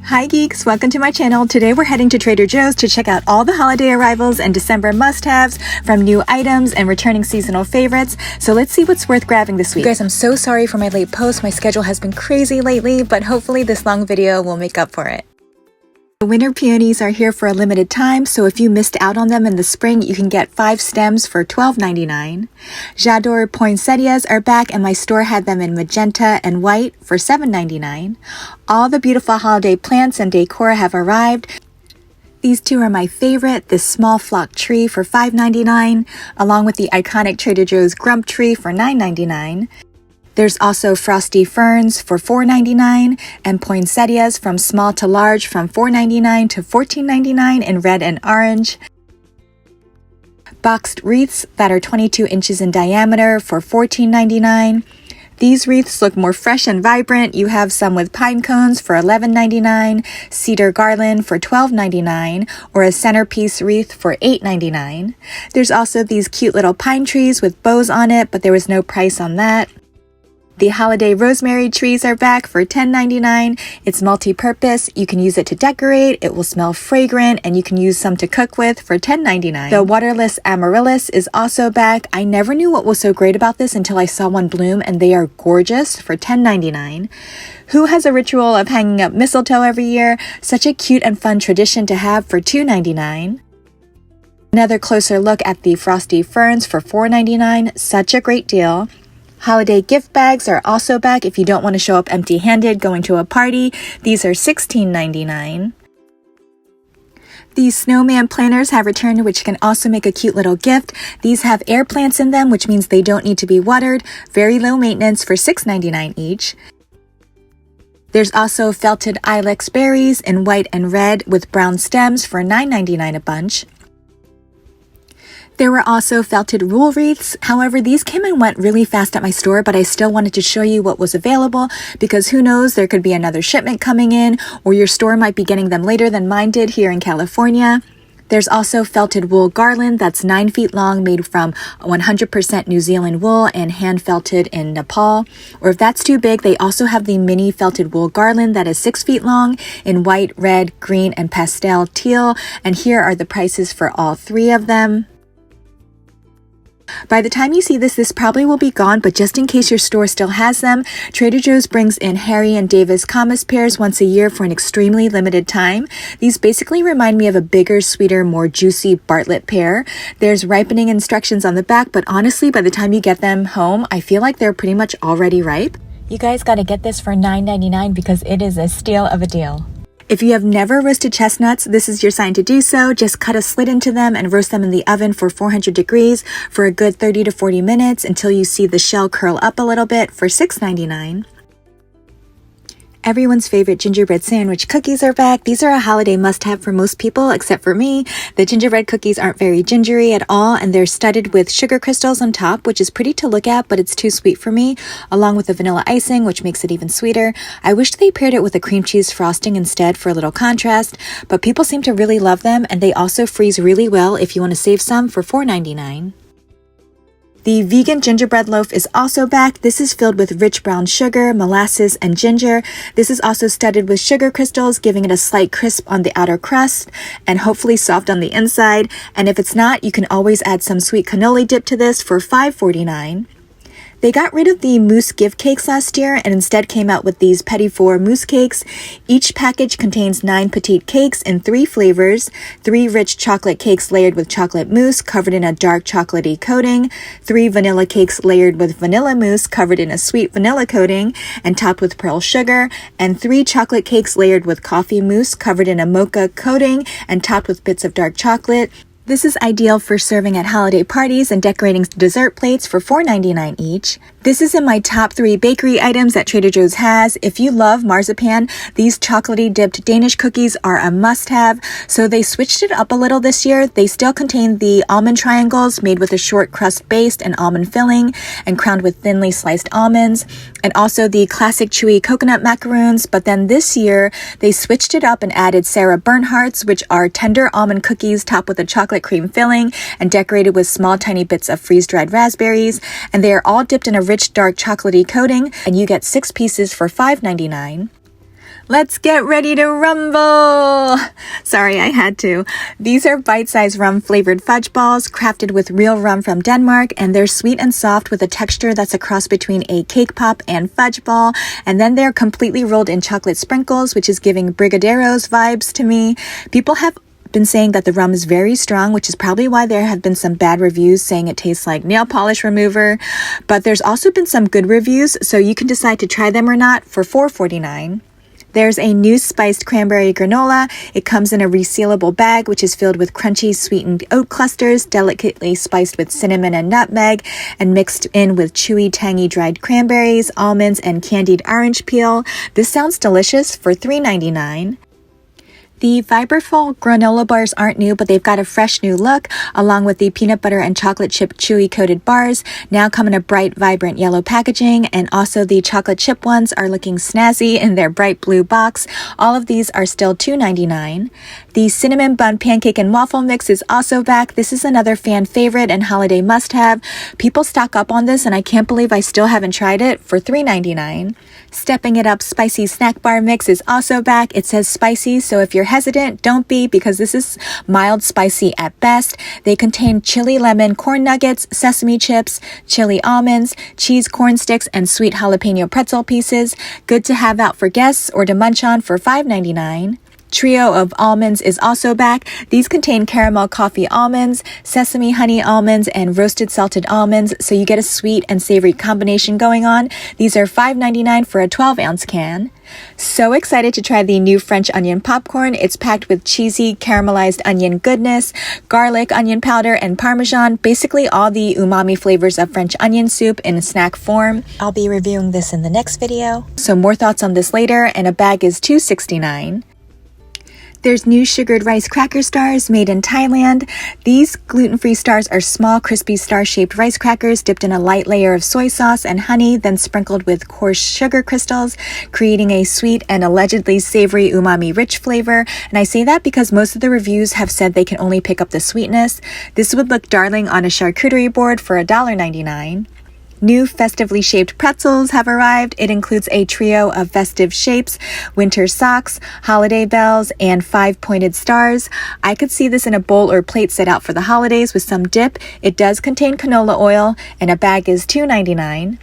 Hi geeks, welcome to my channel. Today we're heading to Trader Joe's to check out all the holiday arrivals and December must-haves from new items and returning seasonal favorites. So let's see what's worth grabbing this week. You guys, I'm so sorry for my late post. My schedule has been crazy lately, but hopefully this long video will make up for it. The winter peonies are here for a limited time, so if you missed out on them in the spring, you can get 5 stems for $12.99. J'adore poinsettias are back, and my store had them in magenta and white for $7.99. All the beautiful holiday plants and decor have arrived. These two are my favorite, this small flock tree for $5.99, along with the iconic Trader Joe's grump tree for $9.99. There's also frosty ferns for $4.99 and poinsettias from small to large from $4.99 to $14.99 in red and orange. Boxed wreaths that are 22 inches in diameter for $14.99. These wreaths look more fresh and vibrant. You have some with pine cones for $11.99, cedar garland for $12.99, or a centerpiece wreath for $8.99. There's also these cute little pine trees with bows on it, but there was no price on that. The holiday rosemary trees are back for $10.99. It's multi-purpose. You can use it to decorate, it will smell fragrant, and you can use some to cook with for $10.99. The waterless amaryllis is also back. I never knew what was so great about this until I saw one bloom, and they are gorgeous for $10.99. Who has a ritual of hanging up mistletoe every year? Such a cute and fun tradition to have for $2.99. Another closer look at the frosty ferns for $4.99. Such a great deal. Holiday gift bags are also back if you don't want to show up empty-handed going to a party. These are $16.99. These snowman planters have returned, which can also make a cute little gift. These have air plants in them, which means they don't need to be watered. Very low maintenance for $6.99 each. There's also felted ilex berries in white and red with brown stems for $9.99 a bunch. There were also felted rule wreaths. However, these came and went really fast at my store, but I still wanted to show you what was available because who knows, there could be another shipment coming in, or your store might be getting them later than mine did here in California. There's also felted wool garland that's 9 feet long, made from 100% New Zealand wool and hand felted in Nepal. Or if that's too big, they also have the mini felted wool garland that is 6 feet long in white, red, green, and pastel teal. And here are the prices for all 3 of them. By the time you see this probably will be gone, but just in case your store still has them, Trader Joe's brings in Harry and Davis Camas pears once a year for an extremely limited time. These basically remind me of a bigger, sweeter, more juicy Bartlett pear. There's ripening instructions on the back, but honestly, by the time you get them home, I feel like they're pretty much already ripe. You guys gotta get this for $9.99 because it is a steal of a deal. If you have never roasted chestnuts, this is your sign to do so. Just cut a slit into them and roast them in the oven for 400 degrees for a good 30 to 40 minutes until you see the shell curl up a little bit for $6.99. Everyone's favorite gingerbread sandwich cookies are back. These are a holiday must-have for most people, except for me. The gingerbread cookies aren't very gingery at all, and they're studded with sugar crystals on top, which is pretty to look at, but it's too sweet for me, along with the vanilla icing, which makes it even sweeter. I wish they paired it with a cream cheese frosting instead for a little contrast, but people seem to really love them, and they also freeze really well if you want to save some for $4.99. The vegan gingerbread loaf is also back. This is filled with rich brown sugar, molasses, and ginger. This is also studded with sugar crystals, giving it a slight crisp on the outer crust and hopefully soft on the inside. And if it's not, you can always add some sweet cannoli dip to this for $5.49. They got rid of the mousse gift cakes last year and instead came out with these Petit Four mousse cakes. Each package contains 9 petite cakes in 3 flavors, 3 rich chocolate cakes layered with chocolate mousse covered in a dark chocolatey coating, 3 vanilla cakes layered with vanilla mousse covered in a sweet vanilla coating and topped with pearl sugar, and 3 chocolate cakes layered with coffee mousse covered in a mocha coating and topped with bits of dark chocolate. This is ideal for serving at holiday parties and decorating dessert plates for $4.99 each. This is in my top 3 bakery items that Trader Joe's has. If you love marzipan, these chocolatey dipped Danish cookies are a must-have. So they switched it up a little this year. They still contain the almond triangles made with a short crust base and almond filling and crowned with thinly sliced almonds, and also the classic chewy coconut macaroons. But then this year, they switched it up and added Sarah Bernhardt's, which are tender almond cookies topped with a chocolate cream filling and decorated with small tiny bits of freeze-dried raspberries. And they are all dipped in a rich dark chocolatey coating, and you get 6 pieces for $5.99. Let's get ready to rumble! Sorry, I had to. These are bite-sized rum-flavored fudge balls crafted with real rum from Denmark, and they're sweet and soft with a texture that's a cross between a cake pop and fudge ball, and then they're completely rolled in chocolate sprinkles, which is giving Brigadeiros vibes to me. People have been saying that the rum is very strong, which is probably why there have been some bad reviews saying it tastes like nail polish remover, but there's also been some good reviews, so you can decide to try them or not for $4.49. There's a new spiced cranberry granola. It comes in a resealable bag, which is filled with crunchy sweetened oat clusters, delicately spiced with cinnamon and nutmeg, and mixed in with chewy, tangy dried cranberries, almonds, and candied orange peel. This sounds delicious for $3.99. The Vibraful granola bars aren't new, but they've got a fresh new look, along with the peanut butter and chocolate chip chewy coated bars, now come in a bright, vibrant yellow packaging, and also the chocolate chip ones are looking snazzy in their bright blue box. All of these are still $2.99. The cinnamon bun pancake and waffle mix is also back. This is another fan favorite and holiday must-have. People stock up on this, and I can't believe I still haven't tried it for $3.99. Stepping It Up spicy snack bar mix is also back. It says spicy, so if you're hesitant, don't be, because this is mild spicy at best. They contain chili lemon corn nuggets, sesame chips, chili almonds, cheese corn sticks, and sweet jalapeno pretzel pieces. Good to have out for guests or to munch on for $5.99. Trio of almonds is also back. These contain caramel coffee almonds, sesame honey almonds, and roasted salted almonds, so you get a sweet and savory combination going on. These are $5.99 for a 12-ounce can. So excited to try the new French onion popcorn. It's packed with cheesy caramelized onion goodness, garlic, onion powder, and Parmesan, basically all the umami flavors of French onion soup in snack form. I'll be reviewing this in the next video, so more thoughts on this later, and a bag is $2.69. There's new sugared rice cracker stars made in Thailand. These gluten-free stars are small, crispy star-shaped rice crackers dipped in a light layer of soy sauce and honey, then sprinkled with coarse sugar crystals, creating a sweet and allegedly savory umami-rich flavor. And I say that because most of the reviews have said they can only pick up the sweetness. This would look darling on a charcuterie board for $1.99. New festively shaped pretzels have arrived. It includes a trio of festive shapes, winter socks, holiday bells, and 5 pointed stars. I could see this in a bowl or plate set out for the holidays with some dip. It does contain canola oil, and a bag is $2.99.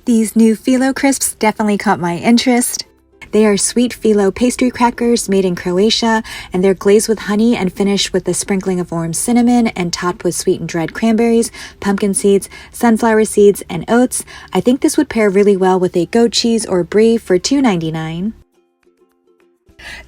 These new phyllo crisps definitely caught my interest. They are sweet phyllo pastry crackers made in Croatia, and they're glazed with honey and finished with a sprinkling of warm cinnamon and topped with sweetened dried cranberries, pumpkin seeds, sunflower seeds, and oats. I think this would pair really well with a goat cheese or brie for $2.99.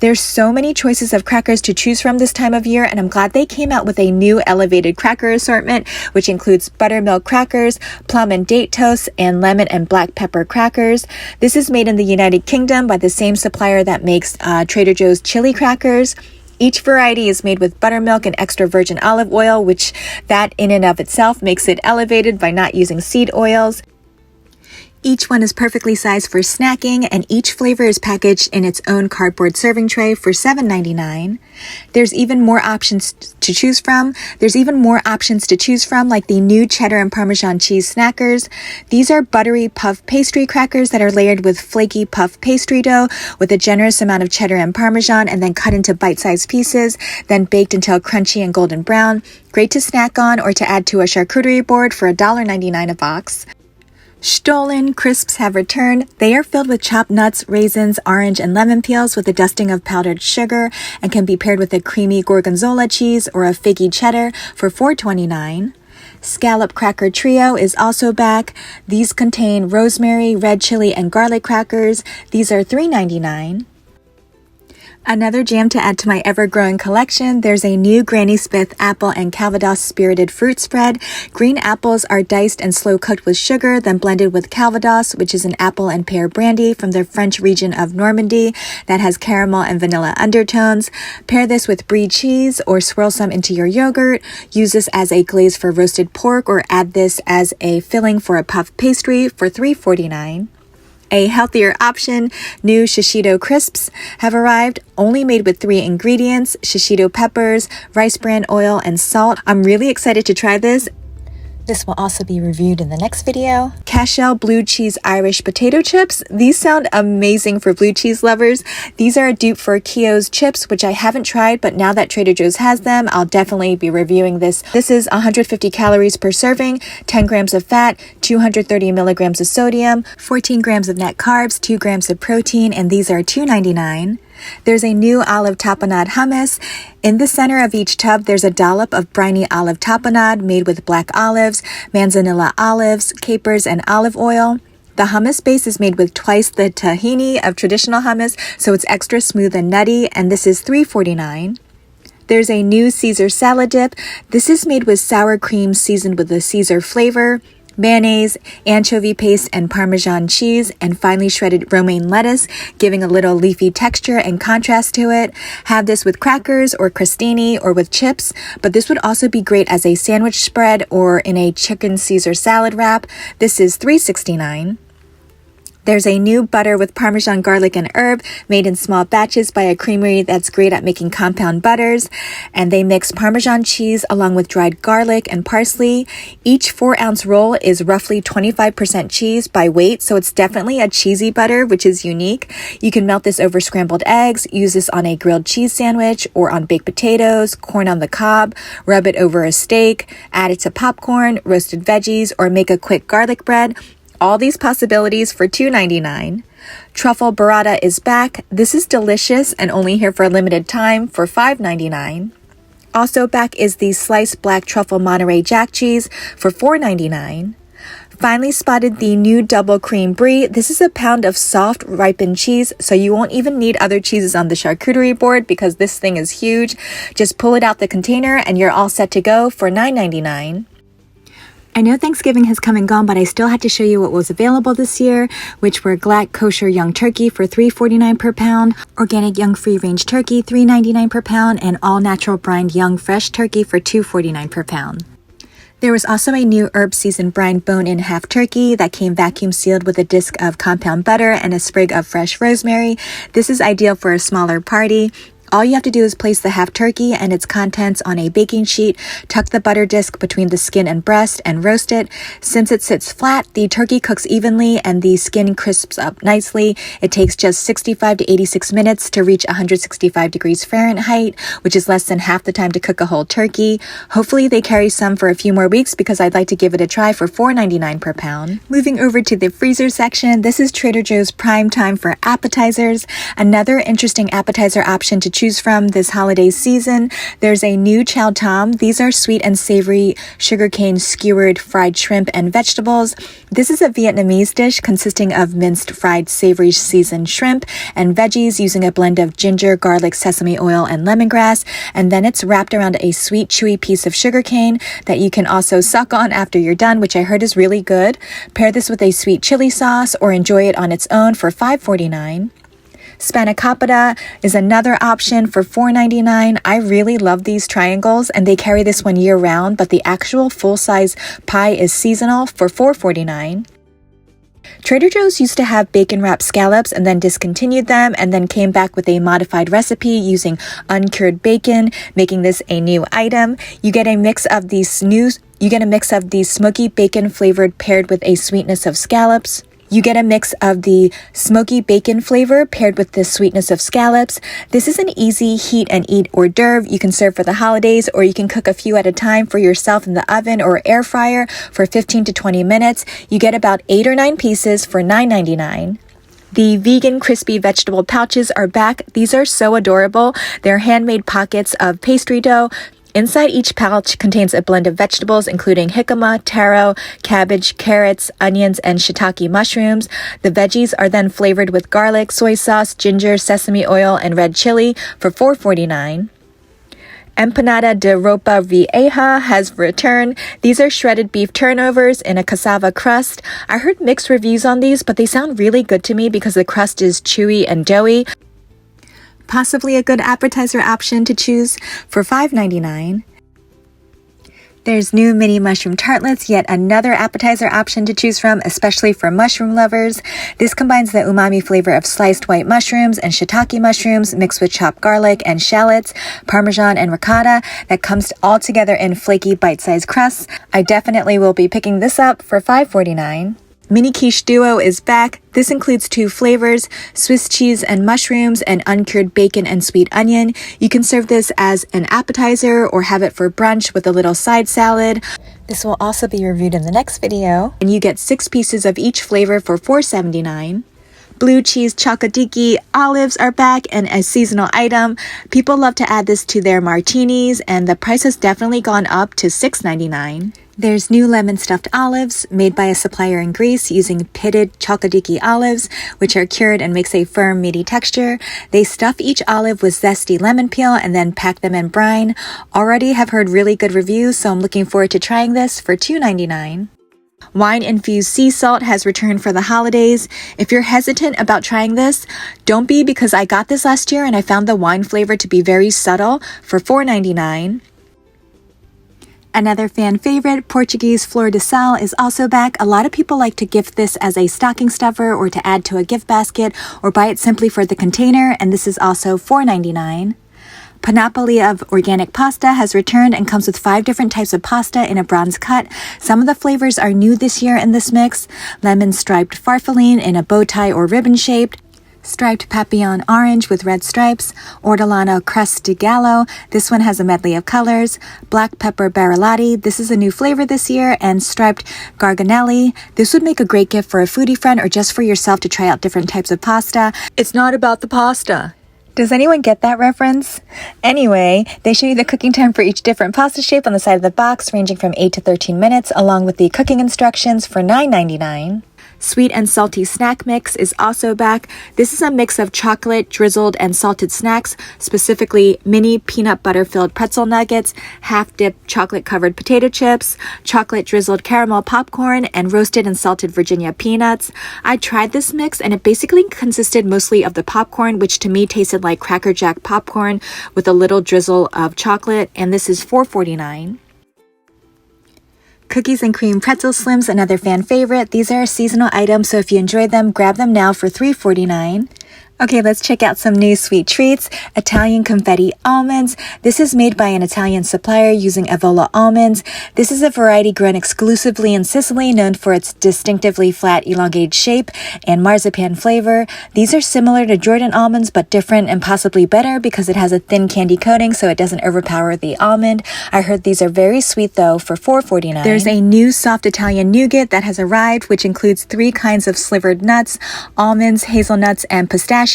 There's so many choices of crackers to choose from this time of year, and I'm glad they came out with a new elevated cracker assortment, which includes buttermilk crackers, plum and date toast, and lemon and black pepper crackers. This is made in the United Kingdom by the same supplier that makes Trader Joe's chili crackers. Each variety is made with buttermilk and extra virgin olive oil, which that in and of itself makes it elevated by not using seed oils. Each one is perfectly sized for snacking, and each flavor is packaged in its own cardboard serving tray for $7.99. There's even more options to choose from. Like the new cheddar and Parmesan cheese snackers. These are buttery puff pastry crackers that are layered with flaky puff pastry dough with a generous amount of cheddar and Parmesan, and then cut into bite-sized pieces, then baked until crunchy and golden brown. Great to snack on or to add to a charcuterie board for $1.99 a box. Stollen crisps have returned. They are filled with chopped nuts, raisins, orange, and lemon peels with a dusting of powdered sugar, and can be paired with a creamy gorgonzola cheese or a figgy cheddar for $4.29. Scallop Cracker Trio is also back. These contain rosemary, red chili, and garlic crackers. These are $3.99. Another jam to add to my ever-growing collection, there's a new Granny Smith apple and Calvados spirited fruit spread. Green apples are diced and slow-cooked with sugar, then blended with Calvados, which is an apple and pear brandy from the French region of Normandy that has caramel and vanilla undertones. Pair this with brie cheese or swirl some into your yogurt. Use this as a glaze for roasted pork or add this as a filling for a puff pastry for $3.49. A healthier option, new shishito crisps have arrived, only made with 3 ingredients, shishito peppers, rice bran oil, and salt. I'm really excited to try this. This will also be reviewed in the next video. Cashel blue cheese Irish potato chips. These sound amazing for blue cheese lovers. These are a dupe for Keogh's chips, which I haven't tried, but now that Trader Joe's has them, I'll definitely be reviewing this. This is 150 calories per serving, 10 grams of fat, 230 milligrams of sodium, 14 grams of net carbs, 2 grams of protein, and these are $2.99. There's a new olive tapenade hummus. In the center of each tub, there's a dollop of briny olive tapenade made with black olives, manzanilla olives, capers, and olive oil. The hummus base is made with twice the tahini of traditional hummus, so it's extra smooth and nutty, and this is $3.49. There's a new Caesar salad dip. This is made with sour cream seasoned with the Caesar flavor, mayonnaise, anchovy paste, and Parmesan cheese, and finely shredded romaine lettuce, giving a little leafy texture and contrast to it. Have this with crackers or crostini or with chips, but this would also be great as a sandwich spread or in a chicken Caesar salad wrap. This is $3.69. There's a new butter with Parmesan garlic and herb made in small batches by a creamery that's great at making compound butters. And they mix Parmesan cheese along with dried garlic and parsley. Each 4-ounce roll is roughly 25% cheese by weight, so it's definitely a cheesy butter, which is unique. You can melt this over scrambled eggs, use this on a grilled cheese sandwich or on baked potatoes, corn on the cob, rub it over a steak, add it to popcorn, roasted veggies, or make a quick garlic bread. All these possibilities for $2.99. Truffle burrata is back. This is delicious and only here for a limited time for $5.99. Also back is the sliced black truffle Monterey Jack cheese for $4.99. Finally spotted the new double cream brie. This is a pound of soft ripened cheese, so you won't even need other cheeses on the charcuterie board because this thing is huge. Just pull it out the container and you're all set to go for $9.99. I know Thanksgiving has come and gone, but I still had to show you what was available this year, which were Glatt kosher young turkey for $3.49 per pound, organic young free-range turkey $3.99 per pound, and all-natural brined young fresh turkey for $2.49 per pound. There was also a new herb-seasoned brined bone-in half turkey that came vacuum-sealed with a disc of compound butter and a sprig of fresh rosemary. This is ideal for a smaller party. All you have to do is place the half turkey and its contents on a baking sheet, tuck the butter disc between the skin and breast, and roast it. Since it sits flat, the turkey cooks evenly and the skin crisps up nicely. It takes just 65 to 86 minutes to reach 165 degrees Fahrenheit, which is less than half the time to cook a whole turkey. Hopefully they carry some for a few more weeks because I'd like to give it a try for $4.99 per pound. Moving over to the freezer section, this is Trader Joe's prime time for appetizers. Another interesting appetizer option to choose from this holiday season. There's a new chow tom. These are sweet and savory sugarcane skewered fried shrimp and vegetables. This is a Vietnamese dish consisting of minced fried savory seasoned shrimp and veggies using a blend of ginger, garlic, sesame oil, and lemongrass. And then it's wrapped around a sweet, chewy piece of sugarcane that you can also suck on after you're done, which I heard is really good. Pair this with a sweet chili sauce or enjoy it on its own for $5.49. Spanakopita is another option for $4.99. I really love these triangles and they carry this one year round, but the actual full-size pie is seasonal for $4.49. Trader Joe's used to have bacon wrapped scallops and then discontinued them and then came back with a modified recipe using uncured bacon, making this a new item. You get a mix of these smoky bacon flavored paired with a sweetness of scallops. You get a mix of the smoky bacon flavor paired with the sweetness of scallops. This is an easy heat and eat hors d'oeuvre you can serve for the holidays, or you can cook a few at a time for yourself in the oven or air fryer for 15 to 20 minutes. You get about 8 or 9 pieces for $9.99. The vegan crispy vegetable pouches are back. These are so adorable. They're handmade pockets of pastry dough. Inside each pouch contains a blend of vegetables including jicama, taro, cabbage, carrots, onions, and shiitake mushrooms. The veggies are then flavored with garlic, soy sauce, ginger, sesame oil, and red chili for $4.49. Empanada de ropa vieja has returned. These are shredded beef turnovers in a cassava crust. I heard mixed reviews on these, but they sound really good to me because the crust is chewy and doughy. Possibly a good appetizer option to choose for $5.99. There's new mini mushroom tartlets, yet another appetizer option to choose from, especially for mushroom lovers. This combines the umami flavor of sliced white mushrooms and shiitake mushrooms mixed with chopped garlic and shallots, parmesan and ricotta that comes all together in flaky bite-sized crusts. I definitely will be picking this up for $5.49. Mini quiche duo is back. This includes 2 flavors, Swiss cheese and mushrooms, and uncured bacon and sweet onion. You can serve this as an appetizer or have it for brunch with a little side salad. This will also be reviewed in the next video. And you get 6 pieces of each flavor for $4.79. Blue cheese chocolate olives are back and a seasonal item. People love to add this to their martinis, and the price has definitely gone up to $6.99. There's new lemon stuffed olives made by a supplier in Greece using pitted chocolate olives, which are cured and makes a firm, meaty texture. They stuff each olive with zesty lemon peel and then pack them in brine. Already have heard really good reviews, so I'm looking forward to trying this for $2.99. Wine-infused sea salt has returned for the holidays. If you're hesitant about trying this, don't be, because I got this last year and I found the wine flavor to be very subtle for $4.99. Another fan favorite, Portuguese Flor de Sal, is also back. A lot of people like to gift this as a stocking stuffer or to add to a gift basket or buy it simply for the container, and this is also $4.99. Panoply of organic pasta has returned and comes with 5 different types of pasta in a bronze cut. Some of the flavors are new this year in this mix. Lemon striped farfalle in a bow tie or ribbon shaped. Striped papillon orange with red stripes, ortolano crust di gallo, this one has a medley of colors, black pepper barillati, this is a new flavor this year, and striped garganelli. This would make a great gift for a foodie friend or just for yourself to try out different types of pasta. It's not about the pasta. Does anyone get that reference? Anyway, they show you the cooking time for each different pasta shape on the side of the box, ranging from 8 to 13 minutes, along with the cooking instructions for $9.99. Sweet and salty snack mix is also back. This is a mix of chocolate, drizzled, and salted snacks, specifically mini peanut butter filled pretzel nuggets, half-dipped chocolate-covered potato chips, chocolate drizzled caramel popcorn, and roasted and salted Virginia peanuts. I tried this mix and it basically consisted mostly of the popcorn, which to me tasted like Cracker Jack popcorn with a little drizzle of chocolate, and this is $4.49. Cookies and cream pretzel slims, another fan favorite. These are a seasonal item, so if you enjoy them, grab them now for $3.49. Okay, let's check out some new sweet treats. Italian confetti almonds. This is made by an Italian supplier using Avola almonds. This is a variety grown exclusively in Sicily, known for its distinctively flat, elongated shape and marzipan flavor. These are similar to Jordan almonds, but different and possibly better because it has a thin candy coating so it doesn't overpower the almond. I heard these are very sweet though for $4.49. There's a new soft Italian nougat that has arrived, which includes 3 kinds of slivered nuts, almonds, hazelnuts, and pistachio,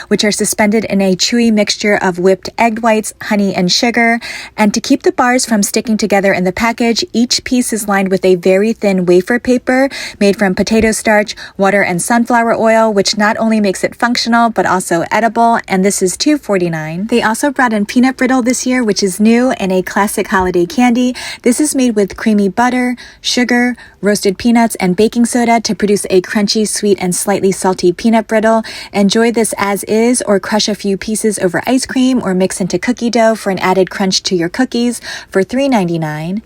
which are suspended in a chewy mixture of whipped egg whites, honey, and sugar. And to keep the bars from sticking together in the package, each piece is lined with a very thin wafer paper made from potato starch, water, and sunflower oil, which not only makes it functional, but also edible, and this is $2.49. They also brought in peanut brittle this year, which is new and a classic holiday candy. This is made with creamy butter, sugar, roasted peanuts, and baking soda to produce a crunchy, sweet, and slightly salty peanut brittle. Enjoy this as is, or crush a few pieces over ice cream or mix into cookie dough for an added crunch to your cookies for $3.99.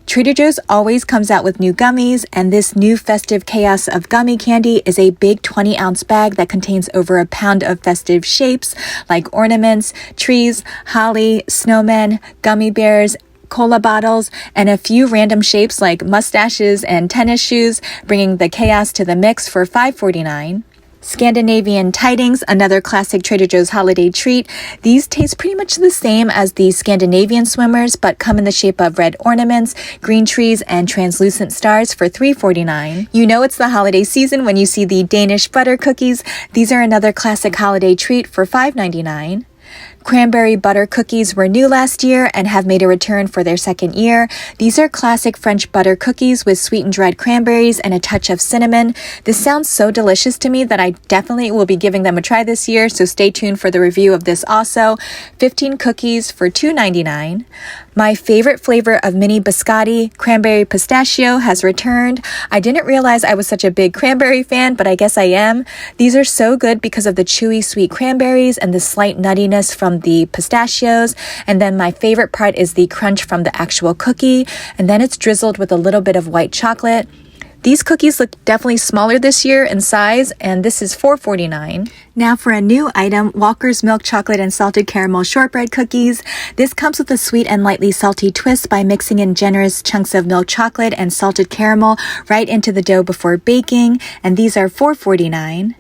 Trader Joe's always comes out with new gummies, and this new festive chaos of gummy candy is a big 20-ounce bag that contains over a pound of festive shapes like ornaments, trees, holly, snowmen, gummy bears, cola bottles, and a few random shapes like mustaches and tennis shoes, bringing the chaos to the mix for $5.49. Scandinavian tidings, another classic Trader Joe's holiday treat. These taste pretty much the same as the Scandinavian swimmers, but come in the shape of red ornaments, green trees, and translucent stars for $3.49. You know it's the holiday season when you see the Danish butter cookies. These are another classic holiday treat for $5.99. Cranberry butter cookies were new last year and have made a return for their second year. These are classic French butter cookies with sweetened dried cranberries and a touch of cinnamon. This sounds so delicious to me that I definitely will be giving them a try this year, so stay tuned for the review of this also. 15 cookies for $2.99. My favorite flavor of mini biscotti, cranberry pistachio, has returned. I didn't realize I was such a big cranberry fan, but I guess I am. These are so good because of the chewy sweet cranberries and the slight nuttiness from from the pistachios. And then my favorite part is the crunch from the actual cookie. And then it's drizzled with a little bit of white chocolate. These cookies look definitely smaller this year in size, and this is $4.49. Now for a new item, Walker's Milk Chocolate and Salted Caramel Shortbread Cookies. This comes with a sweet and lightly salty twist by mixing in generous chunks of milk chocolate and salted caramel right into the dough before baking, and these are $4.49.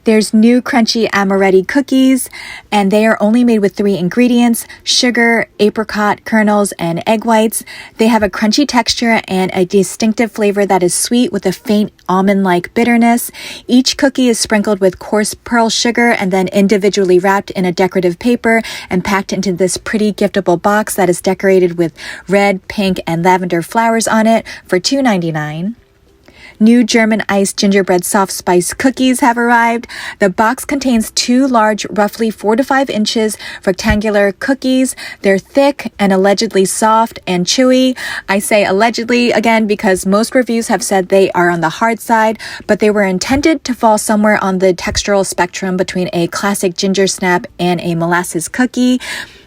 There's new crunchy amaretti cookies, and they are only made with 3 ingredients: sugar, apricot kernels, and egg whites. They have a crunchy texture and a distinctive flavor that is sweet with a faint almond-like bitterness. Each cookie is sprinkled with coarse pearl sugar and then individually wrapped in a decorative paper and packed into this pretty giftable box that is decorated with red, pink, and lavender flowers on it for $2.99. New German iced gingerbread soft spice cookies have arrived. The box contains 2 large, roughly 4 to 5 inches rectangular cookies. They're thick and allegedly soft and chewy. I say allegedly again because most reviews have said they are on the hard side, but they were intended to fall somewhere on the textural spectrum between a classic ginger snap and a molasses cookie.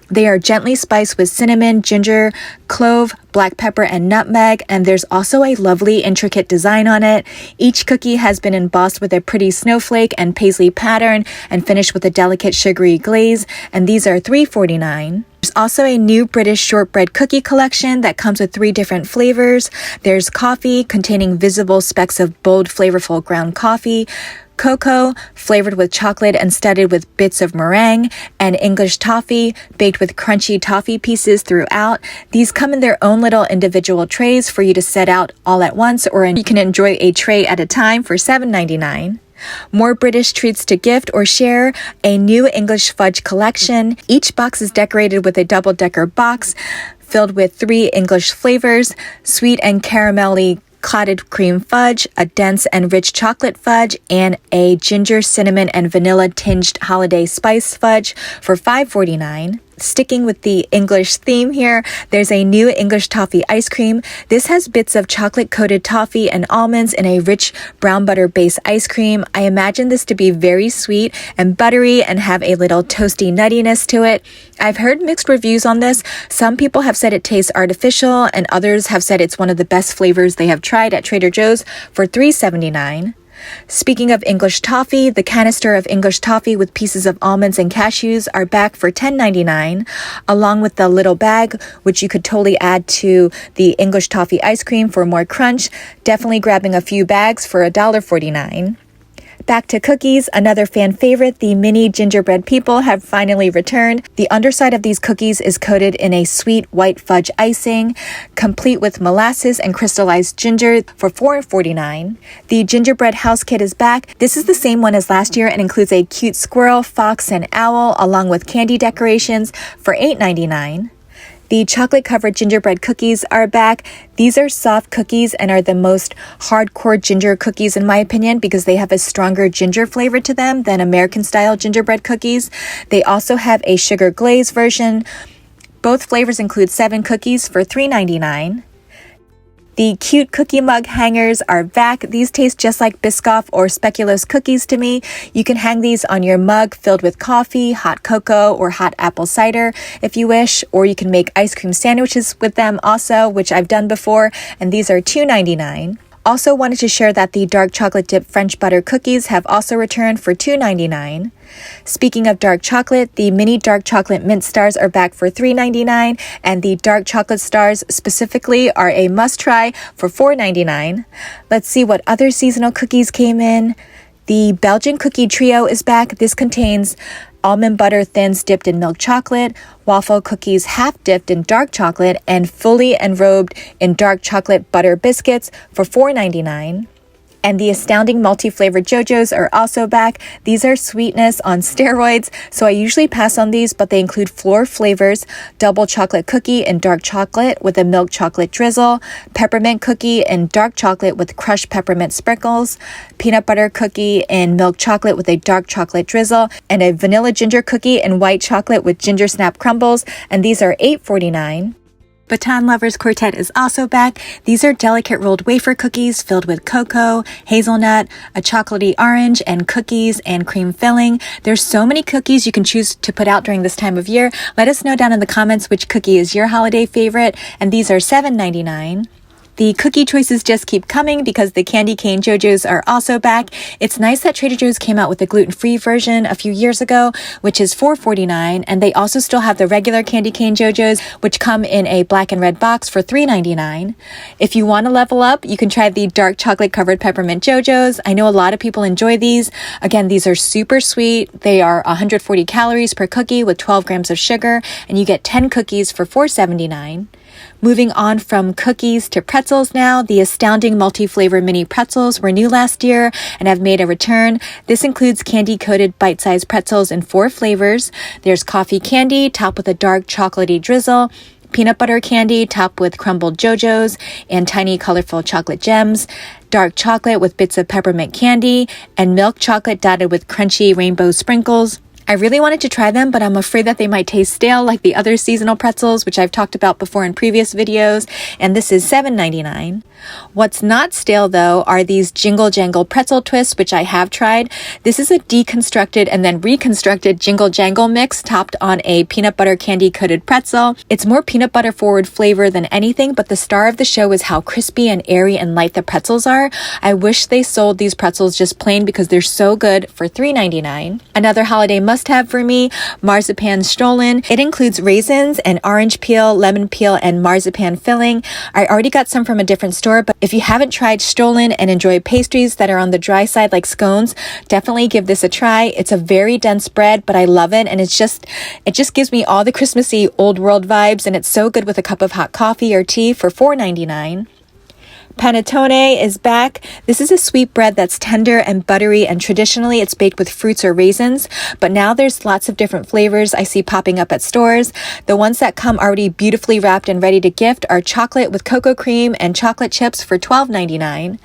They are gently spiced with cinnamon, ginger, clove, black pepper, and nutmeg, and there's also a lovely intricate design on it. Each cookie has been embossed with a pretty snowflake and paisley pattern and finished with a delicate sugary glaze, and these are $3.49. There's also a new British shortbread cookie collection that comes with 3 different flavors. There's coffee, containing visible specks of bold, flavorful ground coffee, cocoa, flavored with chocolate and studded with bits of meringue, and English toffee, baked with crunchy toffee pieces throughout. These come in their own little individual trays for you to set out all at once, or you can enjoy a tray at a time for $7.99. More British treats to gift or share, a new English fudge collection. Each box is decorated with a double-decker box filled with 3 English flavors: sweet and caramelly clotted cream fudge, a dense and rich chocolate fudge, and a ginger, cinnamon, and vanilla tinged holiday spice fudge for $5.49. Sticking with the English theme here, there's a new English toffee ice cream. This has bits of chocolate-coated toffee and almonds in a rich brown butter-based ice cream. I imagine this to be very sweet and buttery and have a little toasty nuttiness to it. I've heard mixed reviews on this. Some people have said it tastes artificial, and others have said it's one of the best flavors they have tried at Trader Joe's for $3.79. Speaking of English toffee, the canister of English toffee with pieces of almonds and cashews are back for $10.99, along with the little bag, which you could totally add to the English toffee ice cream for more crunch. Definitely grabbing a few bags for $1.49. Back to cookies, another fan favorite, the mini gingerbread people have finally returned. The underside of these cookies is coated in a sweet white fudge icing, complete with molasses and crystallized ginger for $4.49. The gingerbread house kit is back. This is the same one as last year and includes a cute squirrel, fox, and owl, along with candy decorations for $8.99. The chocolate-covered gingerbread cookies are back. These are soft cookies and are the most hardcore ginger cookies in my opinion because they have a stronger ginger flavor to them than American-style gingerbread cookies. They also have a sugar glaze version. Both flavors include 7 cookies for $3.99. The cute cookie mug hangers are back. These taste just like Biscoff or Speculoos cookies to me. You can hang these on your mug filled with coffee, hot cocoa, or hot apple cider if you wish, or you can make ice cream sandwiches with them also, which I've done before, and these are $2.99. Also wanted to share that the dark chocolate dipped French butter cookies have also returned for $2.99. Speaking of dark chocolate, the mini dark chocolate mint stars are back for $3.99, and the dark chocolate stars specifically are a must-try for $4.99. Let's see what other seasonal cookies came in. The Belgian cookie trio is back. This contains almond butter thins dipped in milk chocolate, waffle cookies half dipped in dark chocolate, and fully enrobed in dark chocolate butter biscuits for $4.99. And the astounding multi-flavored JoJo's are also back. These are sweetness on steroids, so I usually pass on these, but they include floor flavors, double chocolate cookie in dark chocolate with a milk chocolate drizzle, peppermint cookie in dark chocolate with crushed peppermint sprinkles, peanut butter cookie in milk chocolate with a dark chocolate drizzle, and a vanilla ginger cookie in white chocolate with ginger snap crumbles, and these are $8.49. Baton Lovers Quartet is also back. These are delicate rolled wafer cookies filled with cocoa, hazelnut, a chocolatey orange, and cookies and cream filling. There's so many cookies you can choose to put out during this time of year. Let us know down in the comments which cookie is your holiday favorite, and these are $7.99. The cookie choices just keep coming because the candy cane JoJo's are also back. It's nice that Trader Joe's came out with a gluten-free version a few years ago, which is $4.49, and they also still have the regular candy cane JoJo's, which come in a black and red box for $3.99. If you want to level up, you can try the dark chocolate covered peppermint JoJo's. I know a lot of people enjoy these. Again, these are super sweet. They are 140 calories per cookie with 12 grams of sugar, and you get 10 cookies for $4.79. Moving on from cookies to pretzels now, the astounding multi-flavor mini pretzels were new last year and have made a return. This includes candy-coated bite-sized pretzels in 4 flavors. There's coffee candy topped with a dark chocolatey drizzle, peanut butter candy topped with crumbled JoJo's and tiny colorful chocolate gems, dark chocolate with bits of peppermint candy, and milk chocolate dotted with crunchy rainbow sprinkles. I really wanted to try them, but I'm afraid that they might taste stale like the other seasonal pretzels, which I've talked about before in previous videos, and this is $7.99. What's not stale, though, are these Jingle Jangle pretzel twists, which I have tried. This is a deconstructed and then reconstructed Jingle Jangle mix topped on a peanut butter candy-coated pretzel. It's more peanut butter forward flavor than anything, but the star of the show is how crispy and airy and light the pretzels are. I wish they sold these pretzels just plain because they're so good for $3.99. Another holiday must-have for me, marzipan stollen. It includes raisins and orange peel, lemon peel, and marzipan filling. I already got some from a different store, but if you haven't tried stollen and enjoy pastries that are on the dry side like scones, definitely give this a try. It's a very dense bread, but I love it, and it just gives me all the Christmassy old world vibes, and it's so good with a cup of hot coffee or tea for $4.99. Panettone is back. This is a sweet bread that's tender and buttery, and traditionally it's baked with fruits or raisins, but now there's lots of different flavors I see popping up at stores. The ones that come already beautifully wrapped and ready to gift are chocolate with cocoa cream and chocolate chips for $12.99.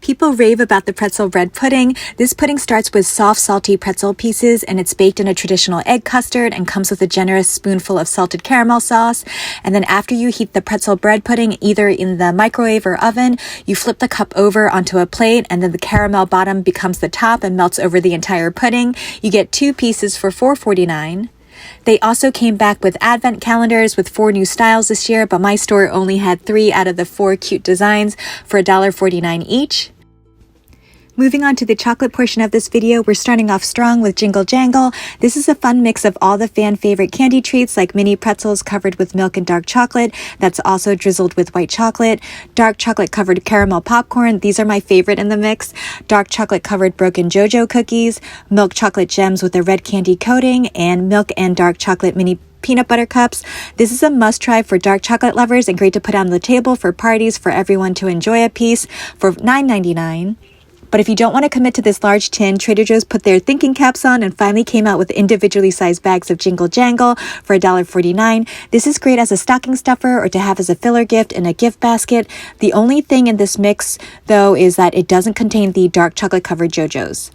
People rave about the pretzel bread pudding. This pudding starts with soft, salty pretzel pieces, and it's baked in a traditional egg custard and comes with a generous spoonful of salted caramel sauce. And then after you heat the pretzel bread pudding, either in the microwave or oven, you flip the cup over onto a plate, and then the caramel bottom becomes the top and melts over the entire pudding. You get 2 pieces for $4.49. They also came back with advent calendars with 4 new styles this year, but my store only had 3 out of the 4 cute designs for $1.49 each. Moving on to the chocolate portion of this video, we're starting off strong with Jingle Jangle. This is a fun mix of all the fan favorite candy treats like mini pretzels covered with milk and dark chocolate that's also drizzled with white chocolate, dark chocolate covered caramel popcorn, these are my favorite in the mix, dark chocolate covered broken JoJo cookies, milk chocolate gems with a red candy coating, and milk and dark chocolate mini peanut butter cups. This is a must-try for dark chocolate lovers and great to put on the table for parties for everyone to enjoy a piece for $9.99. But if you don't want to commit to this large tin, Trader Joe's put their thinking caps on and finally came out with individually sized bags of Jingle Jangle for $1.49. This is great as a stocking stuffer or to have as a filler gift in a gift basket. The only thing in this mix, though, is that it doesn't contain the dark chocolate covered JoJo's.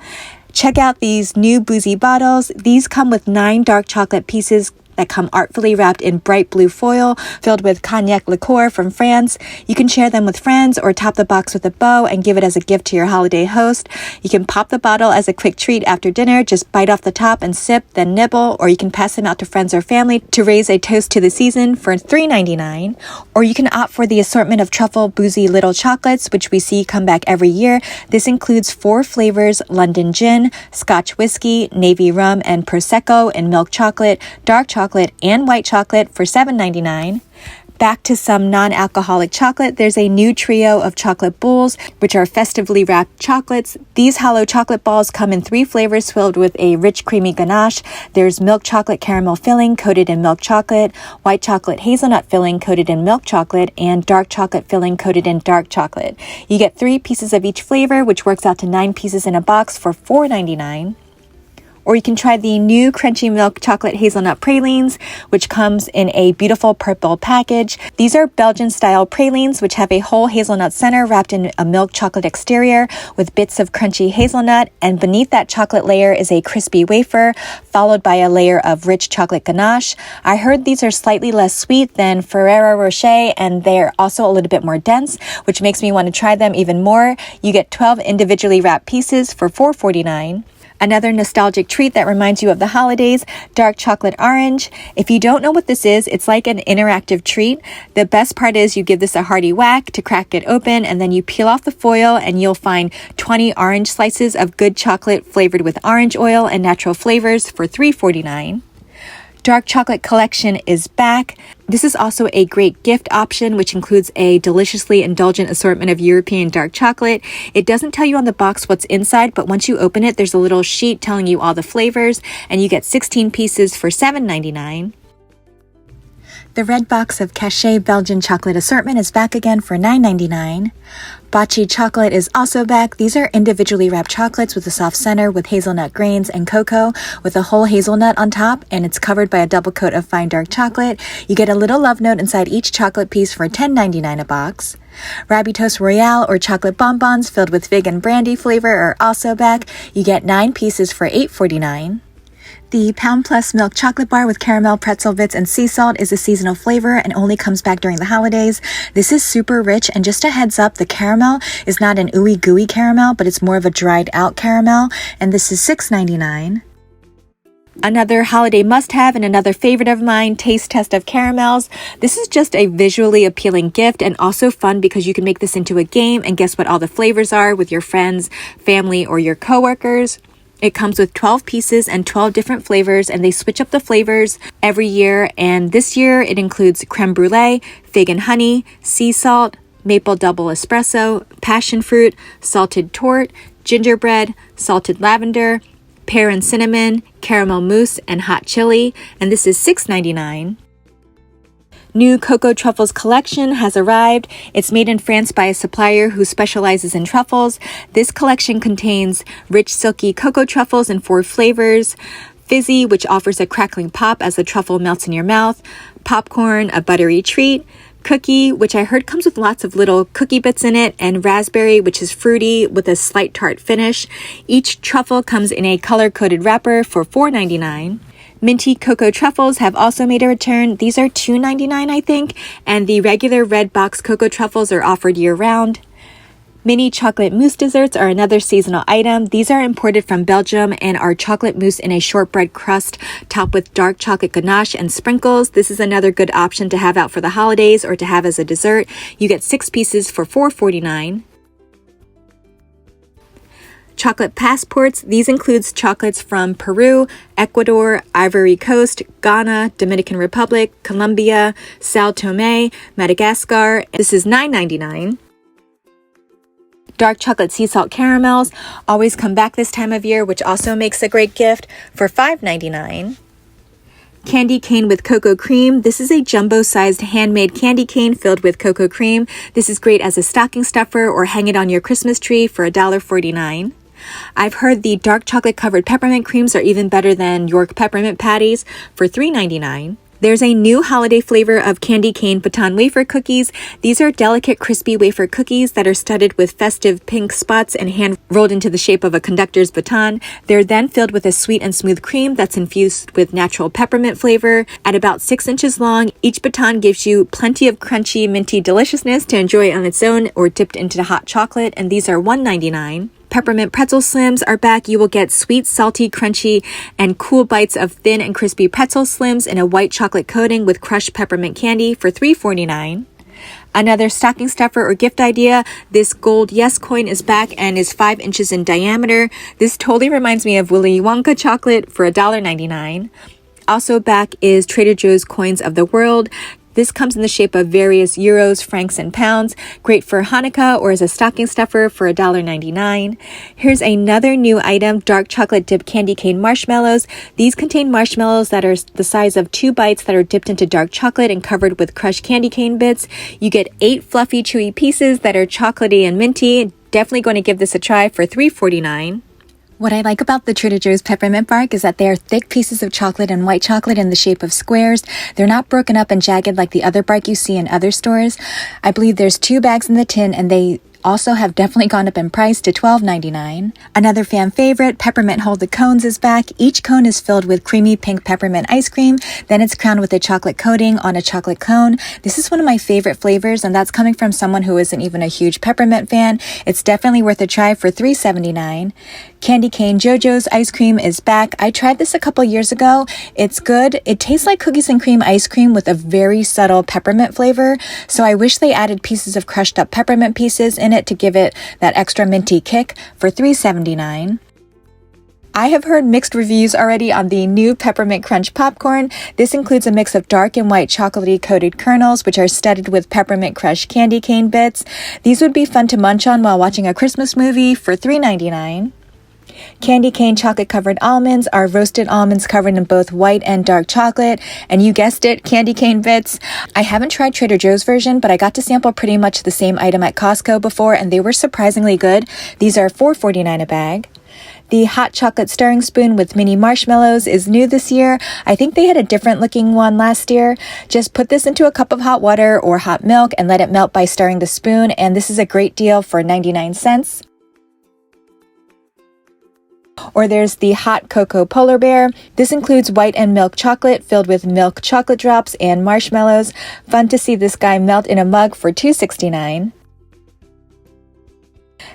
Check out these new boozy bottles. These come with 9 dark chocolate pieces that come artfully wrapped in bright blue foil filled with cognac liqueur from France. You can share them with friends or top the box with a bow and give it as a gift to your holiday host. You can pop the bottle as a quick treat after dinner, just bite off the top and sip, then nibble, or you can pass them out to friends or family to raise a toast to the season for $3.99. Or you can opt for the assortment of truffle boozy little chocolates, which we see come back every year. This includes 4 flavors: London gin, Scotch whiskey, navy rum, and Prosecco in milk chocolate, dark chocolate, and white chocolate for $7.99. Back to some non-alcoholic chocolate, there's a new trio of chocolate bowls, which are festively wrapped chocolates. These hollow chocolate balls come in 3 flavors filled with a rich creamy ganache. There's milk chocolate caramel filling coated in milk chocolate, white chocolate hazelnut filling coated in milk chocolate, and dark chocolate filling coated in dark chocolate. You get 3 pieces of each flavor, which works out to 9 pieces in a box for $4.99. Or you can try the new crunchy milk chocolate hazelnut pralines, which comes in a beautiful purple package. These are Belgian-style pralines, which have a whole hazelnut center wrapped in a milk chocolate exterior with bits of crunchy hazelnut, and beneath that chocolate layer is a crispy wafer, followed by a layer of rich chocolate ganache. I heard these are slightly less sweet than Ferrero Rocher, and they're also a little bit more dense, which makes me want to try them even more. You get 12 individually wrapped pieces for $4.49. Another nostalgic treat that reminds you of the holidays, dark chocolate orange. If you don't know what this is, it's like an interactive treat. The best part is you give this a hearty whack to crack it open, and then you peel off the foil and you'll find 20 orange slices of good chocolate flavored with orange oil and natural flavors for $3.49. Dark chocolate collection is back. This is also a great gift option, which includes a deliciously indulgent assortment of European dark chocolate. It doesn't tell you on the box what's inside, but once you open it, there's a little sheet telling you all the flavors, and you get 16 pieces for $7.99. The red box of Cachet Belgian chocolate assortment is back again for $9.99. Bocce chocolate is also back. These are individually wrapped chocolates with a soft center with hazelnut grains and cocoa with a whole hazelnut on top, and it's covered by a double coat of fine dark chocolate. You get a little love note inside each chocolate piece for $10.99 a box. Rabitos Royale or chocolate bonbons filled with fig and brandy flavor are also back. You get 9 pieces for $8.49. The Pound Plus Milk Chocolate Bar with caramel, pretzel bits, and sea salt is a seasonal flavor and only comes back during the holidays. This is super rich, and just a heads up, the caramel is not an ooey gooey caramel, but it's more of a dried out caramel, and this is $6.99. Another holiday must-have and another favorite of mine, Taste Test of Caramels. This is just a visually appealing gift and also fun because you can make this into a game and guess what all the flavors are with your friends, family, or your coworkers. It comes with 12 pieces and 12 different flavors, and they switch up the flavors every year. And this year it includes creme brulee, fig and honey, sea salt, maple double espresso, passion fruit, salted torte, gingerbread, salted lavender, pear and cinnamon, caramel mousse, and hot chili. And this is $6.99. New Cocoa Truffles collection has arrived. It's made in France by a supplier who specializes in truffles. This collection contains rich, silky cocoa truffles in 4 flavors. Fizzy, which offers a crackling pop as the truffle melts in your mouth. Popcorn, a buttery treat. Cookie, which I heard comes with lots of little cookie bits in it. And raspberry, which is fruity with a slight tart finish. Each truffle comes in a color-coded wrapper for $4.99. Minty Cocoa Truffles have also made a return. These are $2.99, I think, and the regular red box Cocoa Truffles are offered year-round. Mini chocolate mousse desserts are another seasonal item. These are imported from Belgium and are chocolate mousse in a shortbread crust topped with dark chocolate ganache and sprinkles. This is another good option to have out for the holidays or to have as a dessert. You get 6 pieces for $4.49. Chocolate passports. These includes chocolates from Peru, Ecuador, Ivory Coast, Ghana, Dominican Republic, Colombia, Sao Tome, Madagascar. This is $9.99. Dark chocolate sea salt caramels always come back this time of year, which also makes a great gift for $5.99. Candy cane with cocoa cream. This is a jumbo-sized handmade candy cane filled with cocoa cream. This is great as a stocking stuffer or hang it on your Christmas tree for $1.49. I've heard the dark chocolate covered peppermint creams are even better than York peppermint patties for $3.99. There's a new holiday flavor of candy cane baton wafer cookies. These are delicate crispy wafer cookies that are studded with festive pink spots and hand rolled into the shape of a conductor's baton. They're then filled with a sweet and smooth cream that's infused with natural peppermint flavor. At about 6 inches long, each baton gives you plenty of crunchy, minty deliciousness to enjoy on its own or dipped into hot chocolate, and these are $1.99. Peppermint pretzel slims are back. You will get sweet, salty, crunchy, and cool bites of thin and crispy pretzel slims in a white chocolate coating with crushed peppermint candy for $3.49. Another stocking stuffer or gift idea, this gold yes coin is back and is 5 inches in diameter. This totally reminds me of Willy Wonka chocolate for $1.99. Also back is Trader Joe's Coins of the World. This comes in the shape of various euros, francs, and pounds. Great for Hanukkah or as a stocking stuffer for $1.99. Here's another new item, dark chocolate dipped candy cane marshmallows. These contain marshmallows that are the size of 2 bites that are dipped into dark chocolate and covered with crushed candy cane bits. You get 8 fluffy, chewy pieces that are chocolatey and minty. Definitely going to give this a try for $3.49. What I like about the Trader Joe's peppermint bark is that they are thick pieces of chocolate and white chocolate in the shape of squares. They're not broken up and jagged like the other bark you see in other stores. I believe there's 2 bags in the tin, and they also have definitely gone up in price to $12.99. Another fan favorite, Peppermint Hold the Cones, is back. Each cone is filled with creamy pink peppermint ice cream. Then it's crowned with a chocolate coating on a chocolate cone. This is one of my favorite flavors, and that's coming from someone who isn't even a huge peppermint fan. It's definitely worth a try for $3.79. Candy Cane JoJo's ice cream is back. I tried this a couple years ago. It's good. It tastes like cookies and cream ice cream with a very subtle peppermint flavor. So I wish they added pieces of crushed up peppermint pieces in it to give it that extra minty kick for $3.79. I have heard mixed reviews already on the new Peppermint Crunch popcorn. This includes a mix of dark and white chocolatey coated kernels, which are studded with peppermint crushed candy cane bits. These would be fun to munch on while watching a Christmas movie for $3.99. Candy cane chocolate covered almonds are roasted almonds covered in both white and dark chocolate, and you guessed it, candy cane bits. I haven't tried Trader Joe's version, but I got to sample pretty much the same item at Costco before, and they were surprisingly good. These are $4.49 a bag. The hot chocolate stirring spoon with mini marshmallows is new this year. I think they had a different looking one last year. Just put this into a cup of hot water or hot milk and let it melt by stirring the spoon, and this is a great deal for 99 cents. Or there's the hot cocoa polar bear. This includes white and milk chocolate filled with milk chocolate drops and marshmallows. Fun to see this guy melt in a mug for $2.69.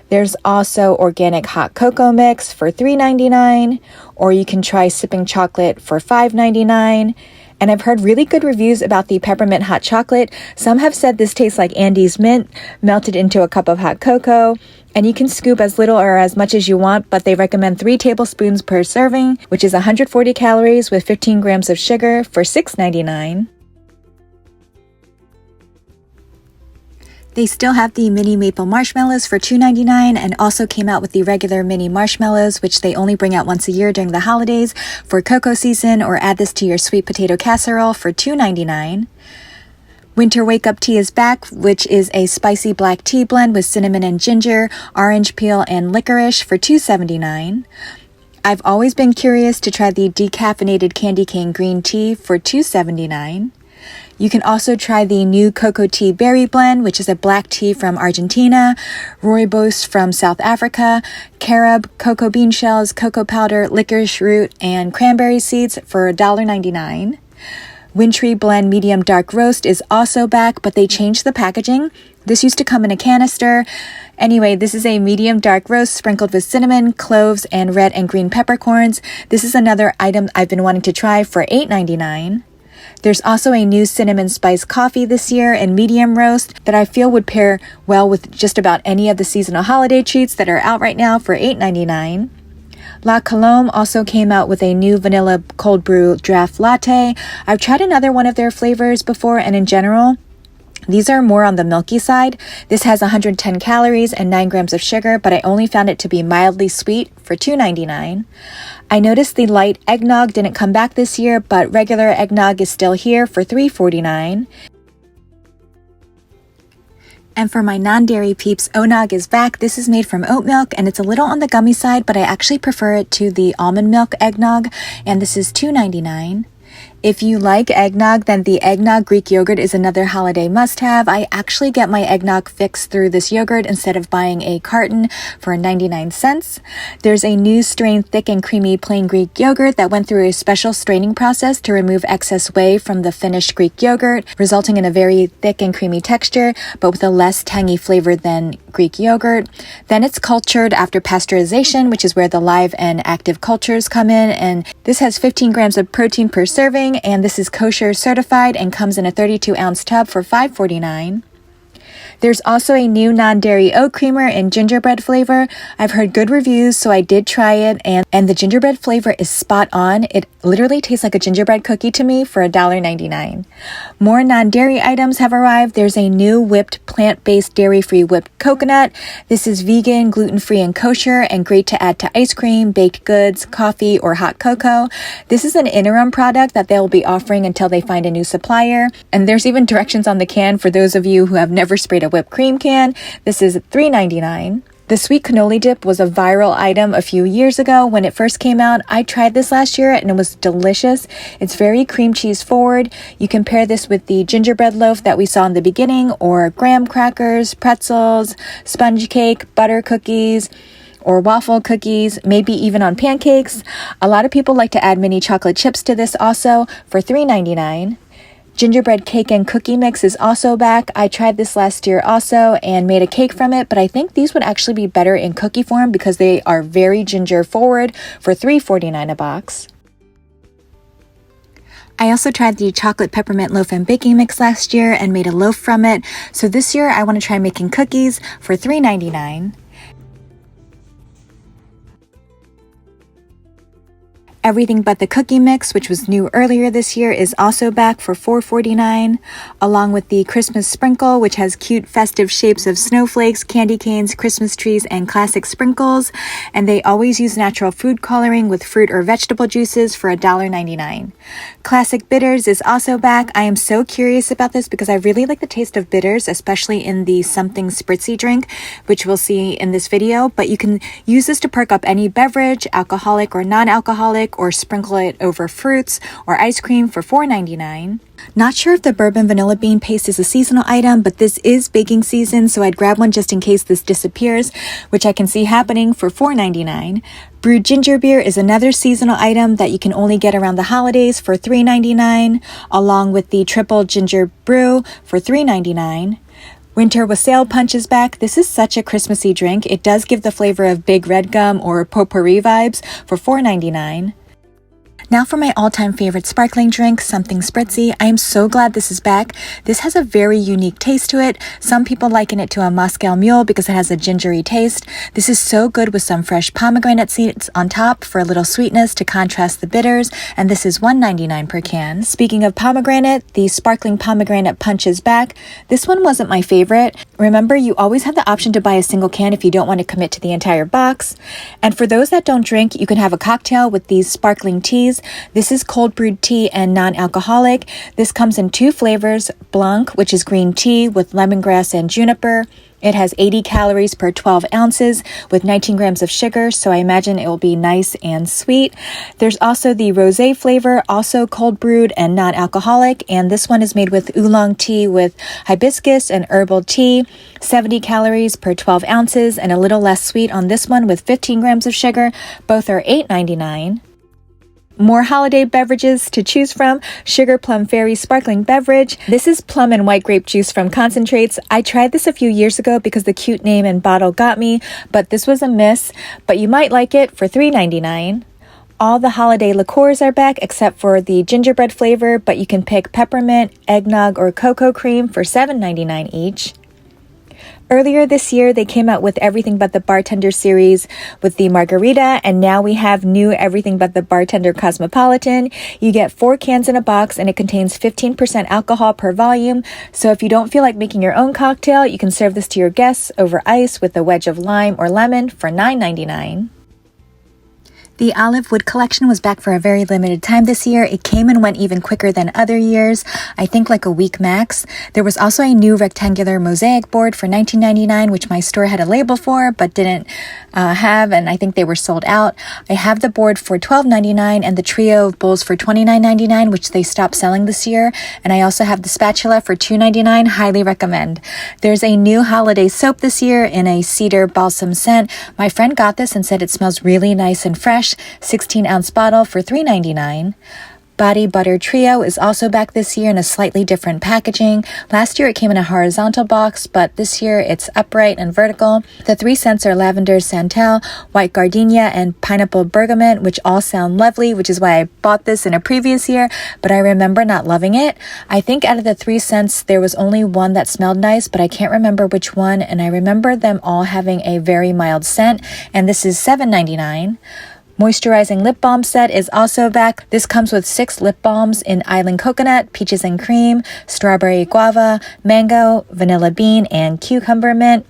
There's also organic hot cocoa mix for $3.99, or you can try sipping chocolate for $5.99. And I've heard really good reviews about the peppermint hot chocolate. Some have said this tastes like Andes mint melted into a cup of hot cocoa. And you can scoop as little or as much as you want, but they recommend 3 tablespoons per serving, which is 140 calories with 15 grams of sugar for $6.99. They still have the mini maple marshmallows for $2.99 and also came out with the regular mini marshmallows, which they only bring out once a year during the holidays for cocoa season, or add this to your sweet potato casserole for $2.99. Winter Wake Up Tea is back, which is a spicy black tea blend with cinnamon and ginger, orange peel, and licorice for $2.79. I've always been curious to try the decaffeinated candy cane green tea for $2.79. You can also try the new cocoa tea berry blend, which is a black tea from Argentina, rooibos from South Africa, carob, cocoa bean shells, cocoa powder, licorice root, and cranberry seeds for $1.99. Wintry Blend Medium Dark Roast is also back, but they changed the packaging. This used to come in a canister. Anyway, this is a medium dark roast sprinkled with cinnamon, cloves, and red and green peppercorns. This is another item I've been wanting to try for $8.99. There's also a new cinnamon spice coffee this year in medium roast that I feel would pair well with just about any of the seasonal holiday treats that are out right now for $8.99. La Colombe also came out with a new vanilla cold brew draft latte. I've tried another one of their flavors before, and in general, these are more on the milky side. This has 110 calories and 9 grams of sugar, but I only found it to be mildly sweet for $2.99. I noticed the light eggnog didn't come back this year, but regular eggnog is still here for $3.49. And for my non-dairy peeps, Onog is back. This is made from oat milk, and it's a little on the gummy side, but I actually prefer it to the almond milk eggnog, and this is $2.99. If you like eggnog, then the eggnog Greek yogurt is another holiday must-have. I actually get my eggnog fixed through this yogurt instead of buying a carton for 99 cents. There's a new strain thick and creamy plain Greek yogurt that went through a special straining process to remove excess whey from the finished Greek yogurt, resulting in a very thick and creamy texture, but with a less tangy flavor than Greek yogurt. Then it's cultured after pasteurization, which is where the live and active cultures come in, and this has 15 grams of protein per serving, and this is kosher certified and comes in a 32-ounce tub for $5.49. There's also a new non-dairy oat creamer in gingerbread flavor. I've heard good reviews, so I did try it, and the gingerbread flavor is spot on. It literally tastes like a gingerbread cookie to me for $1.99. More non-dairy items have arrived. There's a new whipped plant-based dairy-free whipped coconut. This is vegan, gluten-free, and kosher, and great to add to ice cream, baked goods, coffee, or hot cocoa. This is an interim product that they'll be offering until they find a new supplier, and there's even directions on the can for those of you who have never sprayed a whipped cream can. This is $3.99. The sweet cannoli dip was a viral item a few years ago when it first came out. I tried this last year and it was delicious. It's very cream cheese forward. You can pair this with the gingerbread loaf that we saw in the beginning, or graham crackers, pretzels, sponge cake, butter cookies, or waffle cookies, maybe even on pancakes. A lot of people like to add mini chocolate chips to this also for $3.99. Gingerbread cake and cookie mix is also back. I tried this last year also and made a cake from it, but I think these would actually be better in cookie form because they are very ginger forward for $3.49 a box. I also tried the chocolate peppermint loaf and baking mix last year and made a loaf from it. So this year I want to try making cookies for $3.99. Everything But the Cookie Mix, which was new earlier this year, is also back for $4.49, along with the Christmas Sprinkle, which has cute festive shapes of snowflakes, candy canes, Christmas trees, and classic sprinkles. And they always use natural food coloring with fruit or vegetable juices for $1.99. Classic Bitters is also back. I am so curious about this because I really like the taste of bitters, especially in the something spritzy drink, which we'll see in this video. But you can use this to perk up any beverage, alcoholic or non-alcoholic, or sprinkle it over fruits or ice cream for $4.99. Not sure if the bourbon vanilla bean paste is a seasonal item, but this is baking season, so I'd grab one just in case this disappears, which I can see happening for $4.99. Brewed ginger beer is another seasonal item that you can only get around the holidays for $3.99, along with the triple ginger brew for $3.99. Winter Wassail Punch is back. This is such a Christmassy drink. It does give the flavor of Big Red Gum or potpourri vibes for $4.99. Now for my all-time favorite sparkling drink, something spritzy. I am so glad this is back. This has a very unique taste to it. Some people liken it to a Moscow Mule because it has a gingery taste. This is so good with some fresh pomegranate seeds on top for a little sweetness to contrast the bitters, and this is $1.99 per can. Speaking of pomegranate, the sparkling pomegranate punch is back. This one wasn't my favorite. Remember, you always have the option to buy a single can if you don't want to commit to the entire box. And for those that don't drink, you can have a cocktail with these sparkling teas. This is cold brewed tea and non-alcoholic. This comes in two flavors, Blanc, which is green tea with lemongrass and juniper. It has 80 calories per 12 ounces with 19 grams of sugar, so I imagine it will be nice and sweet. There's also the rosé flavor, also cold brewed and non-alcoholic, and this one is made with oolong tea with hibiscus and herbal tea, 70 calories per 12 ounces, and a little less sweet on this one with 15 grams of sugar. Both are $8.99. More holiday beverages to choose from. Sugar Plum Fairy Sparkling Beverage. This is plum and white grape juice from concentrates. I tried this a few years ago because the cute name and bottle got me, but this was a miss. But you might like it for $3.99. All the holiday liqueurs are back except for the gingerbread flavor, but you can pick peppermint, eggnog, or cocoa cream for $7.99 each. Earlier this year, they came out with Everything But the Bartender series with the margarita, and now we have new Everything But the Bartender Cosmopolitan. You get 4 cans in a box, and it contains 15% alcohol per volume. So if you don't feel like making your own cocktail, you can serve this to your guests over ice with a wedge of lime or lemon for $9.99. The Olive Wood collection was back for a very limited time this year. It came and went even quicker than other years, I think like a week max. There was also a new rectangular mosaic board for $19.99, which my store had a label for but didn't have, and I think they were sold out. I have the board for $12.99 and the trio of bowls for $29.99, which they stopped selling this year. And I also have the spatula for $2.99. Highly recommend. There's a new holiday soap this year in a cedar balsam scent. My friend got this and said it smells really nice and fresh. 16-ounce bottle for $3.99. Body Butter Trio is also back this year in a slightly different packaging. Last year it came in a horizontal box, but this year it's upright and vertical. The 3 scents are lavender santal, white gardenia, and pineapple bergamot, which all sound lovely, which is why I bought this in a previous year, but I remember not loving it. I think out of the 3 scents, there was only one that smelled nice, but I can't remember which one, and I remember them all having a very mild scent, and this is $7.99. Moisturizing lip balm set is also back. This comes with 6 lip balms in Island Coconut, Peaches and Cream, Strawberry Guava, Mango, Vanilla Bean, and Cucumber Mint.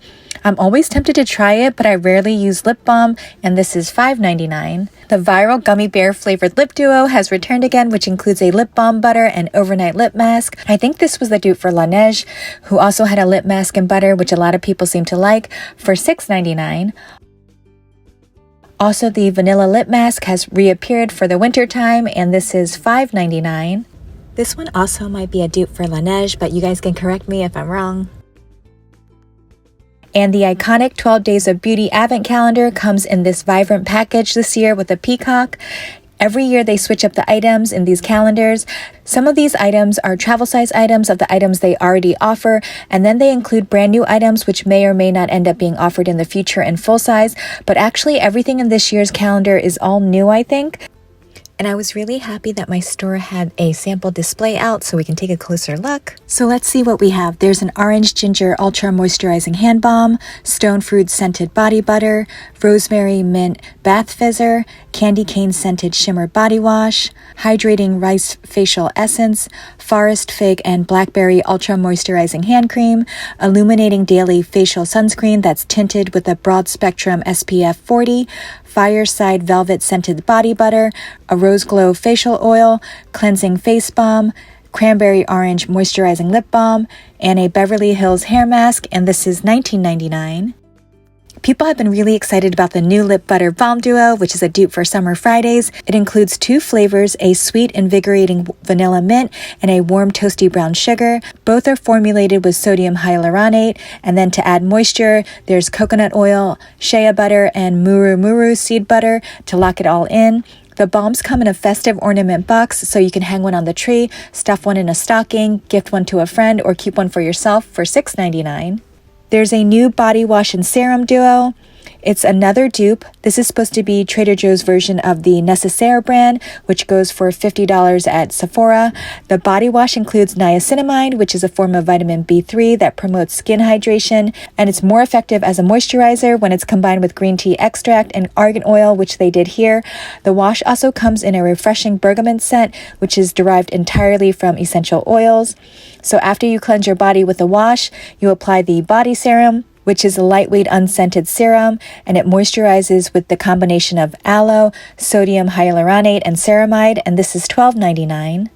I'm always tempted to try it, but I rarely use lip balm, and this is $5.99. The viral gummy bear flavored lip duo has returned again, which includes a lip balm butter and overnight lip mask. I think this was the dupe for Laneige, who also had a lip mask and butter, which a lot of people seem to like, for $6.99. Also, the vanilla lip mask has reappeared for the winter time, and this is $5.99. This one also might be a dupe for Laneige, but you guys can correct me if I'm wrong. And the iconic 12 Days of Beauty Advent Calendar comes in this vibrant package this year with a peacock. Every year they switch up the items in these calendars. Some of these items are travel size items of the items they already offer, and then they include brand new items which may or may not end up being offered in the future in full size. But actually everything in this year's calendar is all new, I think. And I was really happy that my store had a sample display out so we can take a closer look. So let's see what we have. There's an orange ginger ultra moisturizing hand balm, stone fruit scented body butter, rosemary mint bath fizzer, candy cane scented shimmer body wash, hydrating rice facial essence, forest fig and blackberry ultra moisturizing hand cream, illuminating daily facial sunscreen that's tinted with a broad spectrum SPF 40, fireside velvet scented body butter, a rose glow facial oil, cleansing face balm, cranberry orange moisturizing lip balm, and a Beverly Hills hair mask, and this is $19.99. People have been really excited about the new Lip Butter Balm Duo, which is a dupe for Summer Fridays. It includes two flavors, a sweet, invigorating vanilla mint and a warm, toasty brown sugar. Both are formulated with sodium hyaluronate, and then to add moisture, there's coconut oil, shea butter, and muru seed butter to lock it all in. The balms come in a festive ornament box, so you can hang one on the tree, stuff one in a stocking, gift one to a friend, or keep one for yourself for $6.99. There's a new body wash and serum duo. It's another dupe. This is supposed to be Trader Joe's version of the Necessaire brand, which goes for $50 at Sephora. The body wash includes niacinamide, which is a form of vitamin B3 that promotes skin hydration, and it's more effective as a moisturizer when it's combined with green tea extract and argan oil, which they did here. The wash also comes in a refreshing bergamot scent, which is derived entirely from essential oils. So after you cleanse your body with the wash, you apply the body serum, which is a lightweight unscented serum, and it moisturizes with the combination of aloe, sodium hyaluronate, and ceramide, and this is $12.99.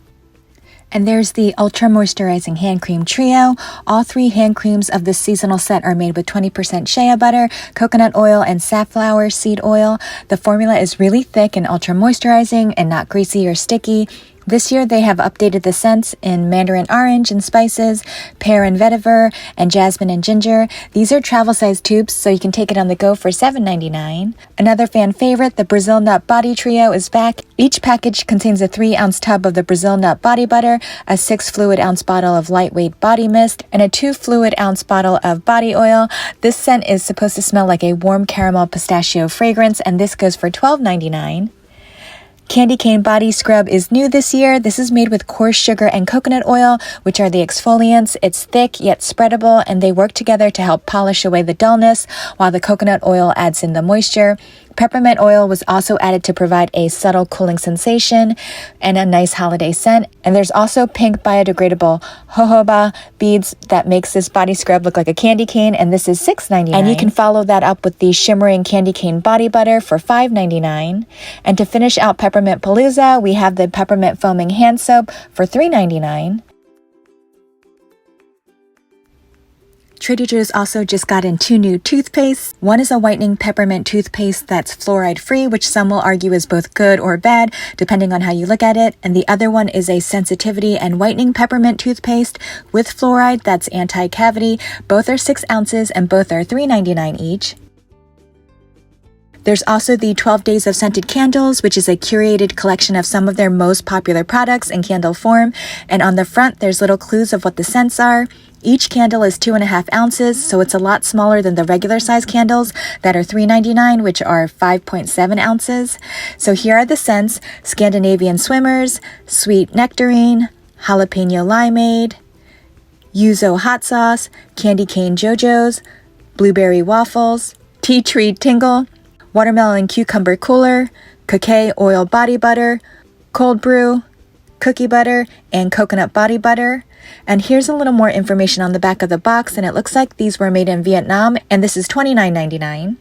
And there's the Ultra Moisturizing Hand Cream Trio. All three hand creams of this seasonal set are made with 20% shea butter, coconut oil, and safflower seed oil. The formula is really thick and ultra moisturizing and not greasy or sticky. This year, they have updated the scents in mandarin orange and spices, pear and vetiver, and jasmine and ginger. These are travel-sized tubes, so you can take it on the go for $7.99. Another fan favorite, the Brazil Nut Body Trio, is back. Each package contains a 3-ounce tub of the Brazil Nut Body Butter, a 6-fluid-ounce bottle of lightweight body mist, and a 2-fluid-ounce bottle of body oil. This scent is supposed to smell like a warm caramel pistachio fragrance, and this goes for $12.99. Candy Cane Body Scrub is new this year. This is made with coarse sugar and coconut oil, which are the exfoliants. It's thick yet spreadable, and they work together to help polish away the dullness, while the coconut oil adds in the moisture. Peppermint oil was also added to provide a subtle cooling sensation and a nice holiday scent. And there's also pink biodegradable jojoba beads that makes this body scrub look like a candy cane, and this is $6.99. And you can follow that up with the shimmering candy cane body butter for $5.99. And to finish out Peppermint Palooza, we have the peppermint foaming hand soap for $3.99. Trader Joe's also just got in 2 new toothpastes. One is a whitening peppermint toothpaste that's fluoride-free, which some will argue is both good or bad, depending on how you look at it. And the other one is a sensitivity and whitening peppermint toothpaste with fluoride that's anti-cavity. Both are 6 ounces and both are $3.99 each. There's also the 12 Days of Scented Candles, which is a curated collection of some of their most popular products in candle form. And on the front, there's little clues of what the scents are. Each candle is 2.5 ounces, so it's a lot smaller than the regular size candles that are $3.99, which are 5.7 ounces. So here are the scents: Scandinavian Swimmers, Sweet Nectarine, Jalapeno Limeade, Yuzu Hot Sauce, Candy Cane JoJo's, Blueberry Waffles, Tea Tree Tingle, Watermelon Cucumber Cooler, Cacao Oil Body Butter, Cold Brew, cookie butter, and coconut body butter. And here's a little more information on the back of the box, and it looks like these were made in Vietnam, and this is $29.99.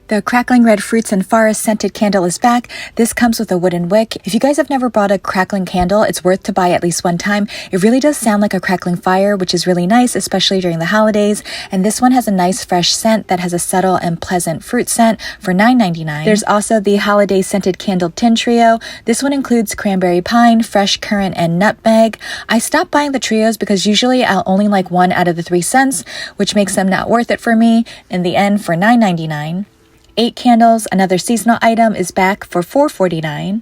The Crackling Red Fruits and Forest Scented Candle is back. This comes with a wooden wick. If you guys have never bought a crackling candle, it's worth to buy at least one time. It really does sound like a crackling fire, which is really nice, especially during the holidays. And this one has a nice fresh scent that has a subtle and pleasant fruit scent for $9.99. There's also the Holiday Scented Candle Tin Trio. This one includes cranberry pine, fresh currant, and nutmeg. I stopped buying the trios because usually I'll only like one out of the 3 scents, which makes them not worth it for me. In the end, for $9.99. 8 candles, another seasonal item, is back for $4.49.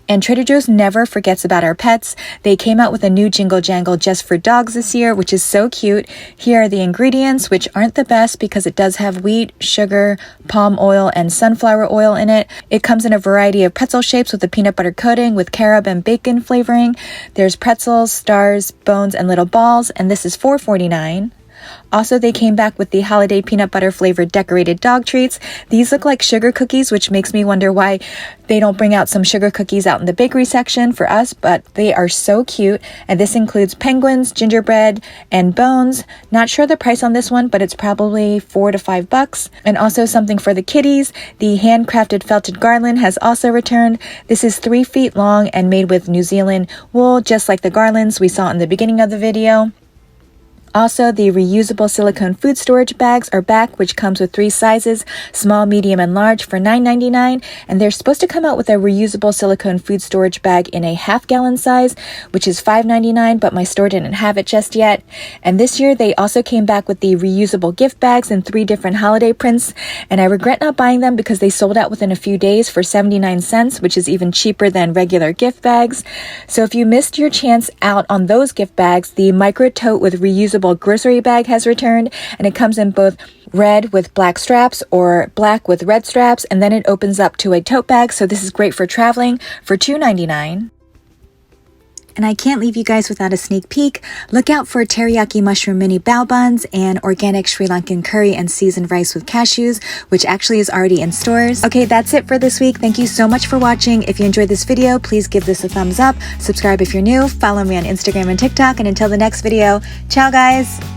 And Trader Joe's never forgets about our pets. They came out with a new jingle jangle just for dogs this year, which is so cute. Here are the ingredients, which aren't the best because it does have wheat, sugar, palm oil, and sunflower oil in it. It comes in a variety of pretzel shapes with a peanut butter coating with carob and bacon flavoring. There's pretzels, stars, bones, and little balls, and this is $4.49. Also, they came back with the holiday peanut butter flavored decorated dog treats. These look like sugar cookies, which makes me wonder why they don't bring out some sugar cookies out in the bakery section for us, but they are so cute. And this includes penguins, gingerbread, and bones. Not sure the price on this one, but it's probably $4 to $5. And also something for the kitties. The handcrafted felted garland has also returned. This is 3 feet long and made with New Zealand wool, just like the garlands we saw in the beginning of the video. Also, the reusable silicone food storage bags are back, which comes with 3 sizes, small, medium, and large for $9.99. And they're supposed to come out with a reusable silicone food storage bag in a half-gallon size, which is $5.99, but my store didn't have it just yet. And this year, they also came back with the reusable gift bags in 3 different holiday prints. And I regret not buying them because they sold out within a few days for 79 cents, which is even cheaper than regular gift bags. So if you missed your chance out on those gift bags, the micro tote with reusable grocery bag has returned, and it comes in both red with black straps or black with red straps, and then it opens up to a tote bag, so this is great for traveling for $2.99. And I can't leave you guys without a sneak peek. Look out for teriyaki mushroom mini bao buns and organic Sri Lankan curry and seasoned rice with cashews, which actually is already in stores. Okay, that's it for this week. Thank you so much for watching. If you enjoyed this video, please give this a thumbs up. Subscribe if you're new. Follow me on Instagram and TikTok. And until the next video, ciao guys!